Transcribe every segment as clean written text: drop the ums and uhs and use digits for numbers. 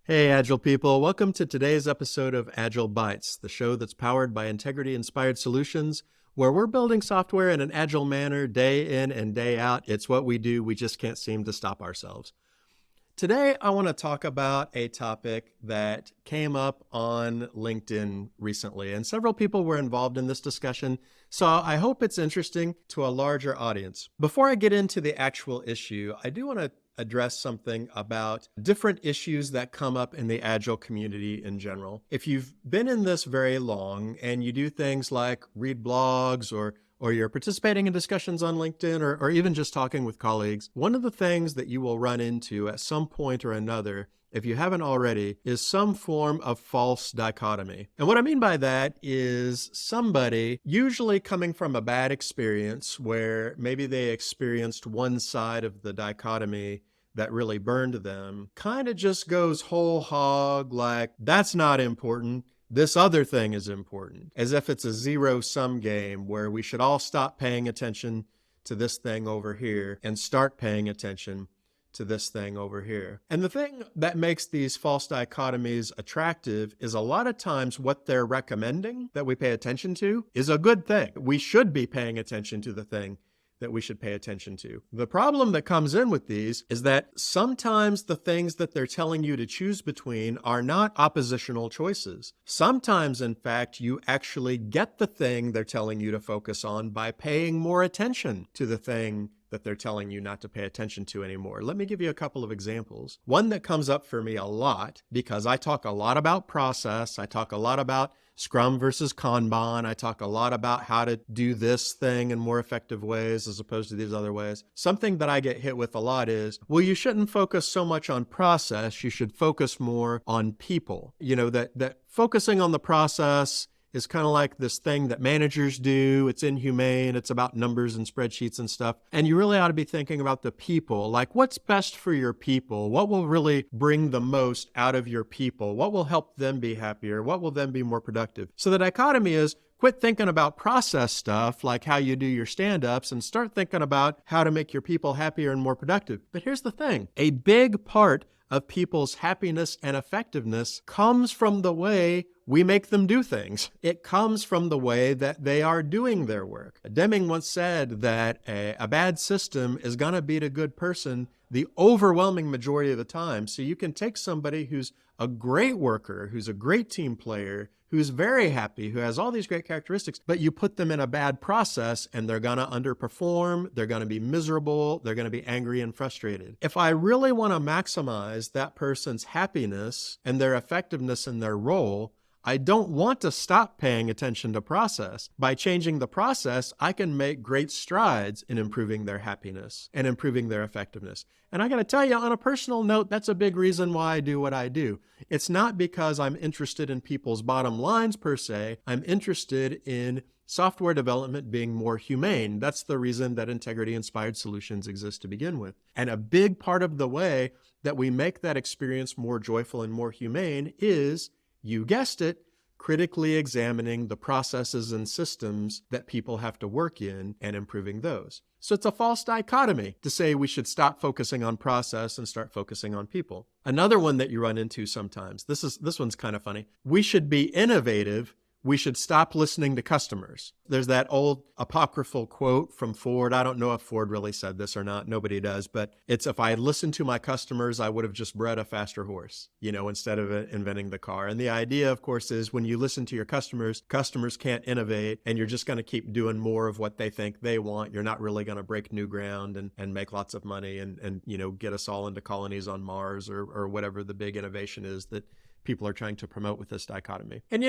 Hey, Agile people. Welcome to today's episode of Agile Bytes, the show that's powered by integrity-inspired solutions, where we're building software in an agile manner day in and day out. It's what we do. We just can't seem to stop ourselves. Today, I want to talk about a topic that came up on LinkedIn recently, and several people were involved in this discussion, so I hope it's interesting to a larger audience. Before I get into the actual issue, I do want to address something about different issues that come up in the Agile community in general. If you've been in this very long and you do things like read blogs or you're participating in discussions on LinkedIn or even just talking with colleagues, one of the things that you will run into at some point or another, if you haven't already, is some form of false dichotomy. And what I mean by that is somebody, usually coming from a bad experience where maybe they experienced one side of the dichotomy that really burned them, kind of just goes whole hog like, that's not important. This other thing is important, as if it's a zero-sum game where we should all stop paying attention to this thing over here and start paying attention to this thing over here. And the thing that makes these false dichotomies attractive is a lot of times what they're recommending that we pay attention to is a good thing. We should be paying attention to the thing that we should pay attention to. The problem that comes in with these is that sometimes the things that they're telling you to choose between are not oppositional choices. Sometimes, in fact, you actually get the thing they're telling you to focus on by paying more attention to the thing that they're telling you not to pay attention to anymore. Let me give you a couple of examples. One that comes up for me a lot, because I talk a lot about process, I talk a lot about Scrum versus Kanban, I talk a lot about how to do this thing in more effective ways as opposed to these other ways. Something that I get hit with a lot is, well, you shouldn't focus so much on process, you should focus more on people. You know, that focusing on the process is kind of like this thing that managers do. It's inhumane. It's about numbers and spreadsheets and stuff. And you really ought to be thinking about the people, like what's best for your people? What will really bring the most out of your people? What will help them be happier? What will them be more productive? So the dichotomy is quit thinking about process stuff like how you do your stand-ups and start thinking about how to make your people happier and more productive. But here's the thing. A big part of people's happiness and effectiveness comes from the way we make them do things. It comes from the way that they are doing their work. Deming once said that a bad system is going to beat a good person the overwhelming majority of the time. So you can take somebody who's a great worker, who's a great team player, who's very happy, who has all these great characteristics, but you put them in a bad process and they're going to underperform, they're going to be miserable, they're going to be angry and frustrated. If I really want to maximize that person's happiness and their effectiveness in their role, I don't want to stop paying attention to process. By changing the process, I can make great strides in improving their happiness and improving their effectiveness. And I got to tell you, on a personal note, that's a big reason why I do what I do. It's not because I'm interested in people's bottom lines per se. I'm interested in software development being more humane. That's the reason that integrity-inspired solutions exist to begin with. And a big part of the way that we make that experience more joyful and more humane is, you guessed it, critically examining the processes and systems that people have to work in and improving those. So it's a false dichotomy to say we should stop focusing on process and start focusing on people. Another one that you run into sometimes, this one's kind of funny. We should be innovative. We should stop listening to customers. There's that old apocryphal quote from Ford. I don't know if Ford really said this or not. Nobody does. But it's, if I had listened to my customers, I would have just bred a faster horse, instead of inventing the car. And the idea, of course, is when you listen to your customers, customers can't innovate, and you're just going to keep doing more of what they think they want. You're not really going to break new ground and make lots of money and get us all into colonies on Mars or whatever the big innovation is that people are trying to promote with this dichotomy. And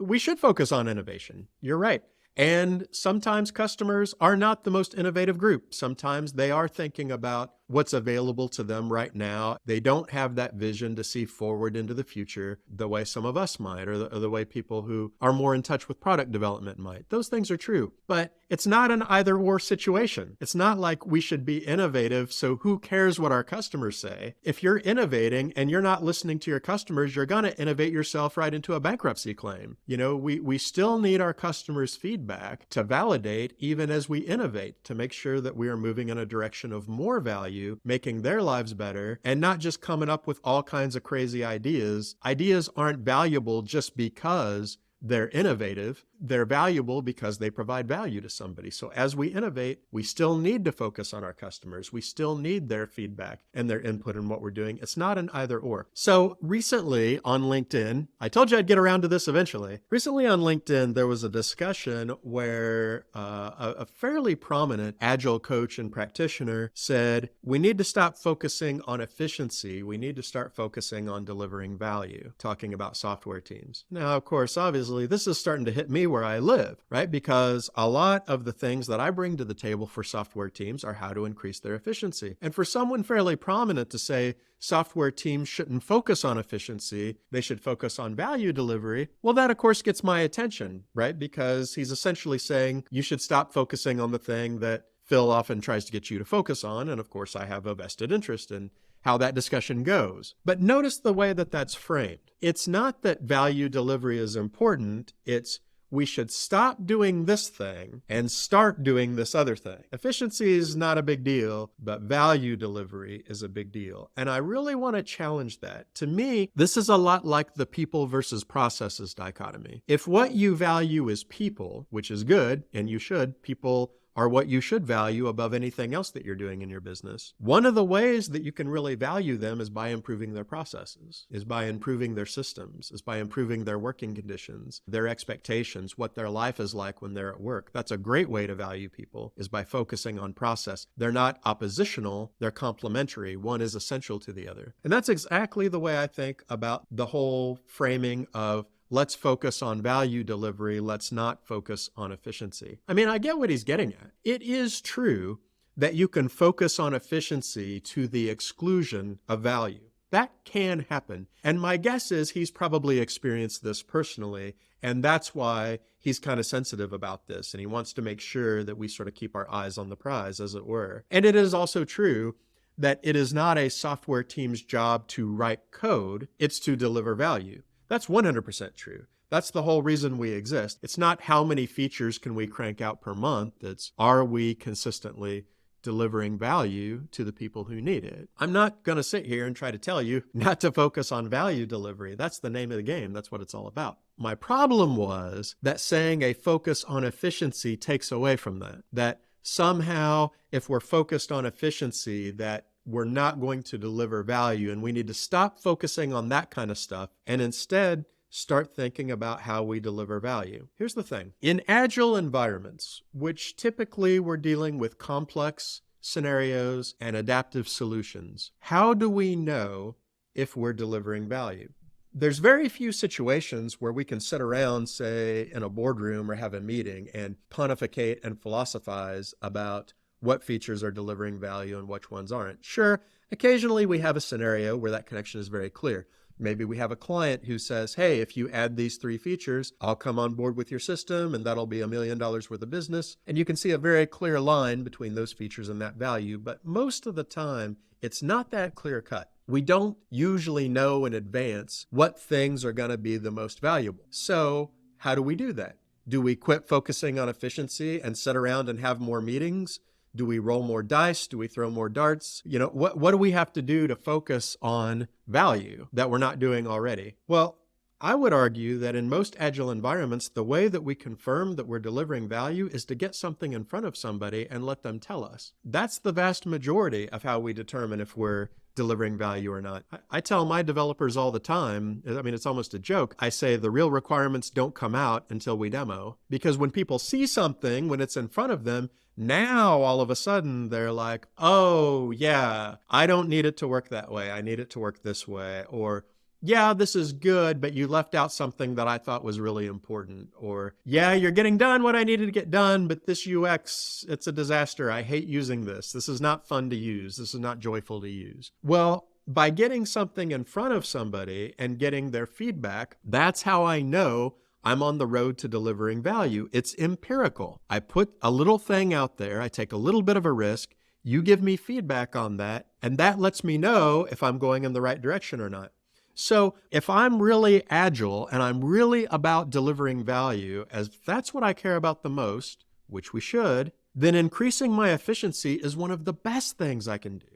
we should focus on innovation. You're right. And sometimes customers are not the most innovative group. Sometimes they are thinking about what's available to them right now. They don't have that vision to see forward into the future the way some of us might, or the way people who are more in touch with product development might. Those things are true, but it's not an either-or situation. It's not like we should be innovative, so who cares what our customers say? If you're innovating and you're not listening to your customers, you're going to innovate yourself right into a bankruptcy claim. We still need our customers' feedback to validate even as we innovate, to make sure that we are moving in a direction of more value value, making their lives better, and not just coming up with all kinds of crazy ideas. Ideas aren't valuable just because they're innovative. They're valuable because they provide value to somebody. So as we innovate, we still need to focus on our customers. We still need their feedback and their input in what we're doing. It's not an either or. So recently on LinkedIn, I told you I'd get around to this eventually. Recently on LinkedIn, there was a discussion where a fairly prominent Agile coach and practitioner said, we need to stop focusing on efficiency. We need to start focusing on delivering value, talking about software teams. Now, of course, obviously, this is starting to hit me where I live, right? Because a lot of the things that I bring to the table for software teams are how to increase their efficiency. And for someone fairly prominent to say software teams shouldn't focus on efficiency, they should focus on value delivery, well, that of course gets my attention, right? Because he's essentially saying you should stop focusing on the thing that Phil often tries to get you to focus on. And of course, I have a vested interest in how that discussion goes. But notice the way that that's framed. It's not that value delivery is important, it's we should stop doing this thing and start doing this other thing. Efficiency is not a big deal, but value delivery is a big deal. And I really want to challenge that. To me, this is a lot like the people versus processes dichotomy. If what you value is people, which is good, and you should, people are what you should value above anything else that you're doing in your business. One of the ways that you can really value them is by improving their processes, is by improving their systems, is by improving their working conditions, their expectations, what their life is like when they're at work. That's a great way to value people, is by focusing on process. They're not oppositional, they're complementary. One is essential to the other. And that's exactly the way I think about the whole framing of let's focus on value delivery. Let's not focus on efficiency. I mean, I get what he's getting at. It is true that you can focus on efficiency to the exclusion of value. That can happen. And my guess is he's probably experienced this personally. And that's why he's kind of sensitive about this. And he wants to make sure that we sort of keep our eyes on the prize, as it were. And it is also true that it is not a software team's job to write code. It's to deliver value. That's 100% true. That's the whole reason we exist. It's not how many features can we crank out per month. It's are we consistently delivering value to the people who need it. I'm not going to sit here and try to tell you not to focus on value delivery. That's the name of the game. That's what it's all about. My problem was that saying a focus on efficiency takes away from that. That somehow, if we're focused on efficiency, that we're not going to deliver value, and we need to stop focusing on that kind of stuff and instead start thinking about how we deliver value. Here's the thing. In agile environments, which typically we're dealing with complex scenarios and adaptive solutions, how do we know if we're delivering value? There's very few situations where we can sit around, say, in a boardroom or have a meeting and pontificate and philosophize about what features are delivering value and which ones aren't. Sure, occasionally we have a scenario where that connection is very clear. Maybe we have a client who says, hey, if you add these 3 features, I'll come on board with your system and that'll be $1 million worth of business. And you can see a very clear line between those features and that value. But most of the time, it's not that clear cut. We don't usually know in advance what things are going to be the most valuable. So how do we do that? Do we quit focusing on efficiency and sit around and have more meetings? Do we roll more dice? Do we throw more darts? You know, what do we have to do to focus on value that we're not doing already? Well, I would argue that in most agile environments, the way that we confirm that we're delivering value is to get something in front of somebody and let them tell us. That's the vast majority of how we determine if we're delivering value or not. I tell my developers all the time, I mean, it's almost a joke. I say the real requirements don't come out until we demo, because when people see something, when it's in front of them, now all of a sudden they're like, oh yeah, I don't need it to work that way. I need it to work this way. Or yeah, this is good, but you left out something that I thought was really important. Or yeah, you're getting done what I needed to get done, but this UX, it's a disaster. I hate using this. This is not fun to use. This is not joyful to use. Well, by getting something in front of somebody and getting their feedback, that's how I know I'm on the road to delivering value. It's empirical. I put a little thing out there. I take a little bit of a risk. You give me feedback on that, and that lets me know if I'm going in the right direction or not. So if I'm really agile and I'm really about delivering value, as that's what I care about the most, which we should, then increasing my efficiency is one of the best things I can do.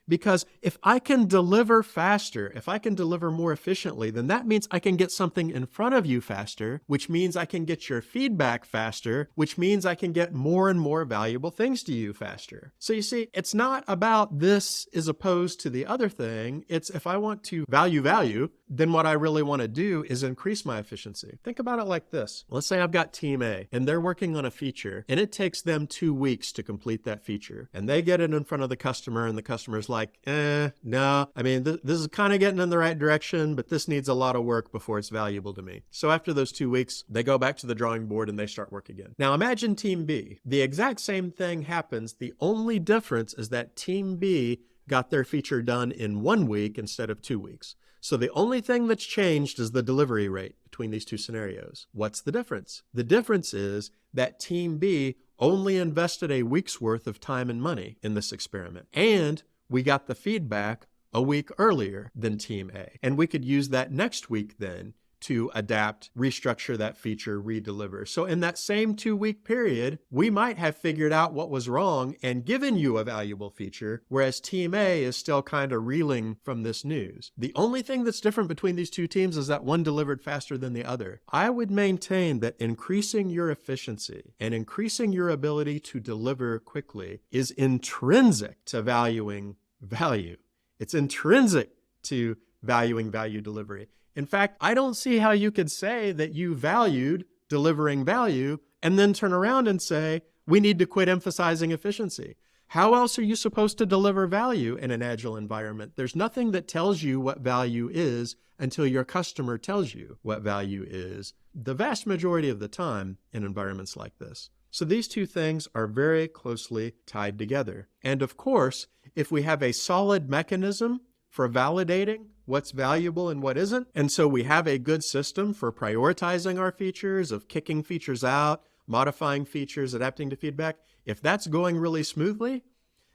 Because if I can deliver faster, if I can deliver more efficiently, then that means I can get something in front of you faster, which means I can get your feedback faster, which means I can get more and more valuable things to you faster. So you see, it's not about this as opposed to the other thing. It's if I want to value, then what I really want to do is increase my efficiency. Think about it like this. Let's say I've got team A and they're working on a feature and it takes them 2 weeks to complete that feature. And they get it in front of the customer and the customer's like, no, I mean, this is kind of getting in the right direction, but this needs a lot of work before it's valuable to me. So after those 2 weeks, they go back to the drawing board and they start work again. Now imagine team B. The exact same thing happens. The only difference is that team B got their feature done in 1 week instead of 2 weeks. So the only thing that's changed is the delivery rate between these two scenarios. What's the difference? The difference is that team B only invested a week's worth of time and money in this experiment. And we got the feedback a week earlier than team A. And we could use that next week then to adapt, restructure that feature, redeliver. So in that same 2-week period, we might have figured out what was wrong and given you a valuable feature, whereas team A is still kind of reeling from this news. The only thing that's different between these two teams is that one delivered faster than the other. I would maintain that increasing your efficiency and increasing your ability to deliver quickly is intrinsic to valuing value. It's intrinsic to valuing value delivery. In fact, I don't see how you could say that you valued delivering value and then turn around and say, we need to quit emphasizing efficiency. How else are you supposed to deliver value in an agile environment? There's nothing that tells you what value is until your customer tells you what value is, the vast majority of the time in environments like this. So these two things are very closely tied together. And of course, if we have a solid mechanism for validating what's valuable and what isn't, and so we have a good system for prioritizing our features, of kicking features out, modifying features, adapting to feedback, if that's going really smoothly,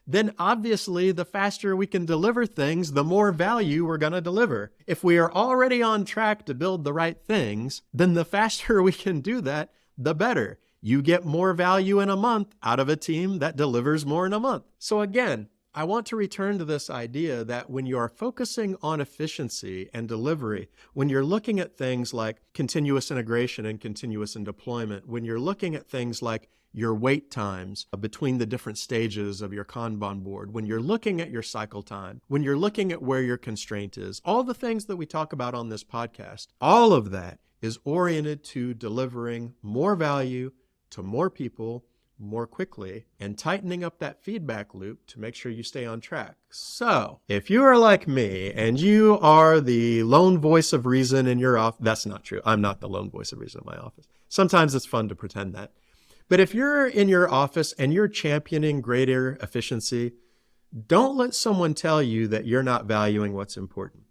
then obviously the faster we can deliver things, the more value we're going to deliver. If we are already on track to build the right things, then the faster we can do that, the better. You get more value in a month out of a team that delivers more in a month. So again, I want to return to this idea that when you are focusing on efficiency and delivery, when you're looking at things like continuous integration and continuous in deployment, when you're looking at things like your wait times between the different stages of your Kanban board, when you're looking at your cycle time, when you're looking at where your constraint is, all the things that we talk about on this podcast, all of that is oriented to delivering more value to more people more quickly and tightening up that feedback loop to make sure you stay on track. So if you are like me and you are the lone voice of reason in your office, that's not true. I'm not the lone voice of reason in my office. Sometimes it's fun to pretend that. But if you're in your office and you're championing greater efficiency, don't let someone tell you that you're not valuing what's important.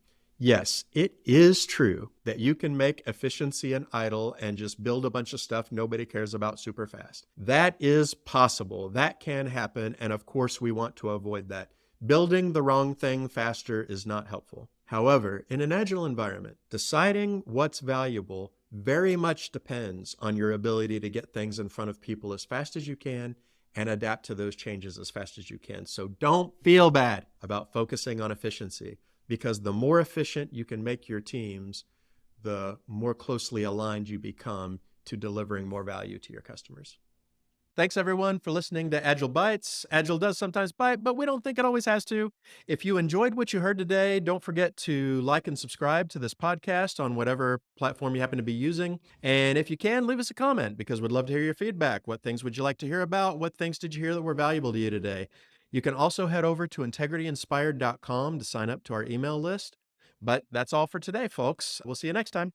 Yes, it is true that you can make efficiency an idle and just build a bunch of stuff nobody cares about super fast. That is possible. That can happen. And of course, we want to avoid that. Building the wrong thing faster is not helpful. However, in an agile environment, deciding what's valuable very much depends on your ability to get things in front of people as fast as you can and adapt to those changes as fast as you can. So don't feel bad about focusing on efficiency, because the more efficient you can make your teams, the more closely aligned you become to delivering more value to your customers. Thanks, everyone, for listening to Agile Bites. Agile does sometimes bite, but we don't think it always has to. If you enjoyed what you heard today, don't forget to like and subscribe to this podcast on whatever platform you happen to be using. And if you can, leave us a comment, because we'd love to hear your feedback. What things would you like to hear about? What things did you hear that were valuable to you today? You can also head over to integrityinspired.com to sign up to our email list. But that's all for today, folks. We'll see you next time.